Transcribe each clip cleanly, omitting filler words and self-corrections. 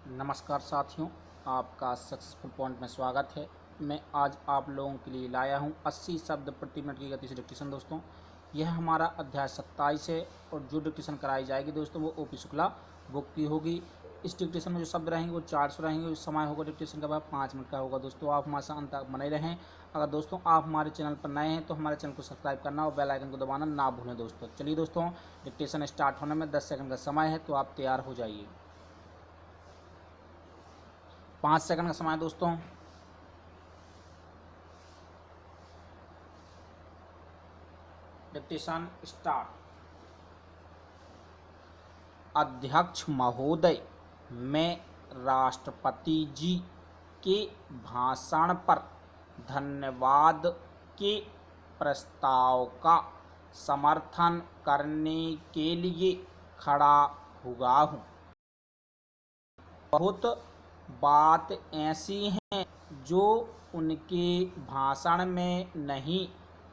नमस्कार साथियों, आपका सक्सेसफुल पॉइंट में स्वागत है। मैं आज आप लोगों के लिए लाया हूं 80 शब्द प्रति मिनट की गति से डिक्टेशन। दोस्तों, यह हमारा अध्याय 27 है और जो डिक्टेशन कराई जाएगी दोस्तों वो ओपी शुक्ला बुक की होगी। इस डिक्टेशन में जो शब्द रहेंगे वो 400 रहेंगे। समय होगा डिक्टेशन का 5 मिनट का होगा। दोस्तों, आप हमारे साथ अंत तक बने रहें। अगर दोस्तों आप हमारे चैनल पर नए हैं तो हमारे चैनल को सब्सक्राइब करना और बेल आइकन को दबाना ना भूलें। दोस्तों चलिए दोस्तों, डिक्टेशन स्टार्ट होने में 10 सेकंड का समय है, तो आप तैयार हो जाइए। 5 सेकंड का समय है दोस्तों। Dictation start. अध्यक्ष महोदय, मैं राष्ट्रपति जी के भाषण पर धन्यवाद के प्रस्ताव का समर्थन करने के लिए खड़ा हुआ हूँ। बहुत बात ऐसी हैं जो उनके भाषण में नहीं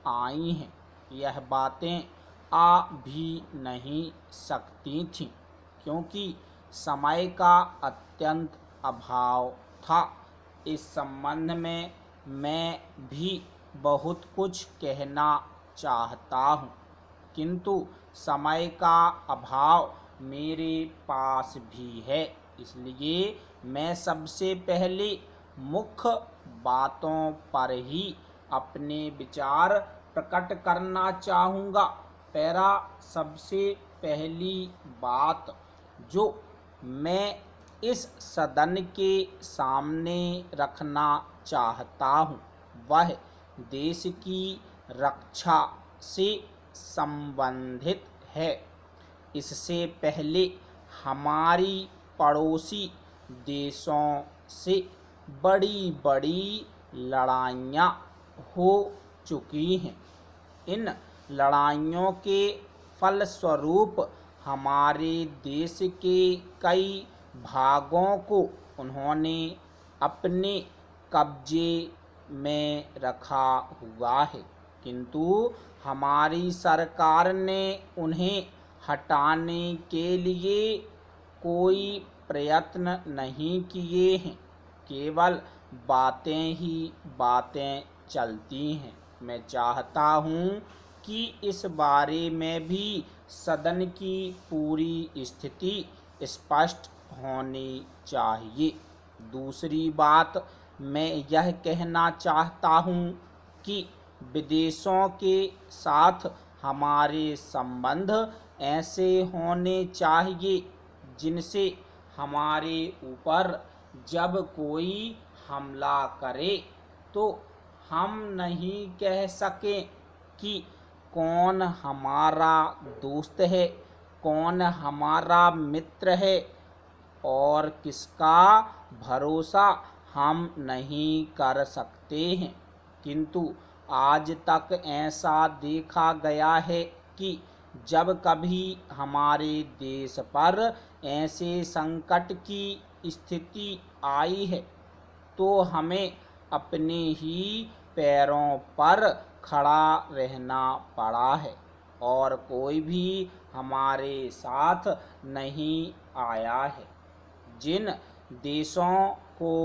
आई हैं। यह बातें आ भी नहीं सकती थीं क्योंकि समय का अत्यंत अभाव था। इस संबंध में मैं भी बहुत कुछ कहना चाहता हूँ, किंतु समय का अभाव मेरे पास भी है। इसलिए मैं सबसे पहले मुख्य बातों पर ही अपने विचार प्रकट करना चाहूँगा। पहला, सबसे पहली बात जो मैं इस सदन के सामने रखना चाहता हूँ वह देश की रक्षा से संबंधित है। इससे पहले हमारी पड़ोसी देशों से बड़ी बड़ी लड़ाइयाँ हो चुकी हैं। इन लड़ाइयों के फलस्वरूप हमारे देश के कई भागों को उन्होंने अपने कब्जे में रखा हुआ है, किंतु हमारी सरकार ने उन्हें हटाने के लिए कोई प्रयत्न नहीं किए हैं। केवल बातें ही बातें चलती हैं। मैं चाहता हूँ कि इस बारे में भी सदन की पूरी स्थिति स्पष्ट होनी चाहिए। दूसरी बात, मैं यह कहना चाहता हूँ कि विदेशों के साथ हमारे संबंध ऐसे होने चाहिए जिनसे हमारे ऊपर जब कोई हमला करे तो हम नहीं कह सकें कि कौन हमारा दोस्त है, कौन हमारा मित्र है और किसका भरोसा हम नहीं कर सकते हैं। किंतु आज तक ऐसा देखा गया है कि जब कभी हमारे देश पर ऐसे संकट की स्थिति आई है तो हमें अपने ही पैरों पर खड़ा रहना पड़ा है और कोई भी हमारे साथ नहीं आया है। जिन देशों को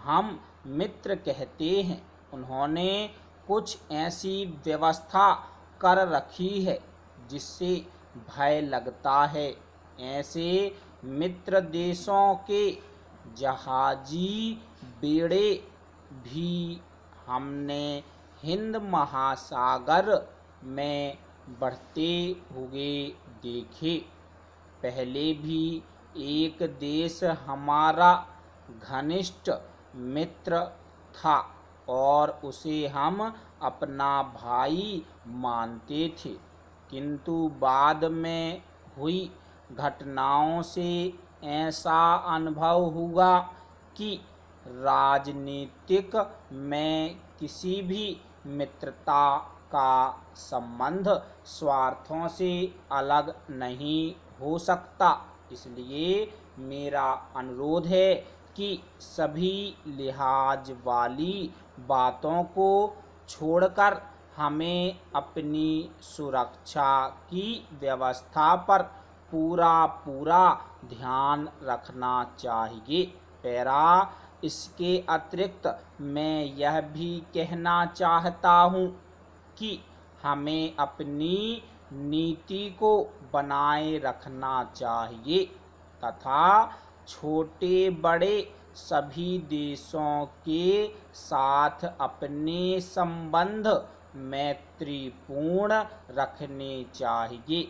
हम मित्र कहते हैं उन्होंने कुछ ऐसी व्यवस्था कर रखी है जिससे भय लगता है। ऐसे मित्र देशों के जहाजी बेड़े भी हमने हिंद महासागर में बढ़ते हुए देखे। पहले भी एक देश हमारा घनिष्ठ मित्र था और उसे हम अपना भाई मानते थे, किंतु बाद में हुई घटनाओं से ऐसा अनुभव हुआ कि राजनीतिक में किसी भी मित्रता का संबंध स्वार्थों से अलग नहीं हो सकता। इसलिए मेरा अनुरोध है कि सभी लिहाज वाली बातों को छोड़कर हमें अपनी सुरक्षा की व्यवस्था पर पूरा ध्यान रखना चाहिए। पैरा, इसके अतिरिक्त मैं यह भी कहना चाहता हूँ कि हमें अपनी नीति को बनाए रखना चाहिए तथा छोटे बड़े सभी देशों के साथ अपने संबंध मैत्रीपूर्ण रखने चाहिए।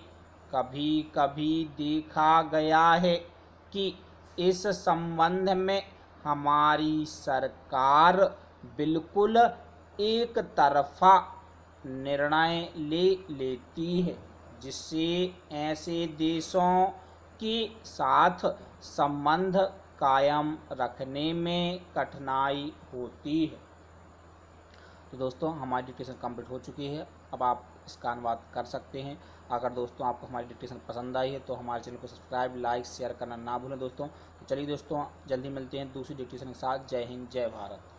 कभी कभी देखा गया है कि इस संबंध में हमारी सरकार बिल्कुल एक तरफा निर्णय ले लेती है, जिससे ऐसे देशों के साथ संबंध कायम रखने में कठिनाई होती है। तो दोस्तों, हमारी डिक्टेशन कंप्लीट हो चुकी है। अब आप इसका अनुवाद कर सकते हैं। अगर दोस्तों आपको हमारी डिक्टेशन पसंद आई है तो हमारे चैनल को सब्सक्राइब, लाइक, शेयर करना ना भूलें दोस्तों। तो चलिए दोस्तों, जल्दी मिलते हैं दूसरी डिक्टेशन के साथ। जय हिंद, जय भारत।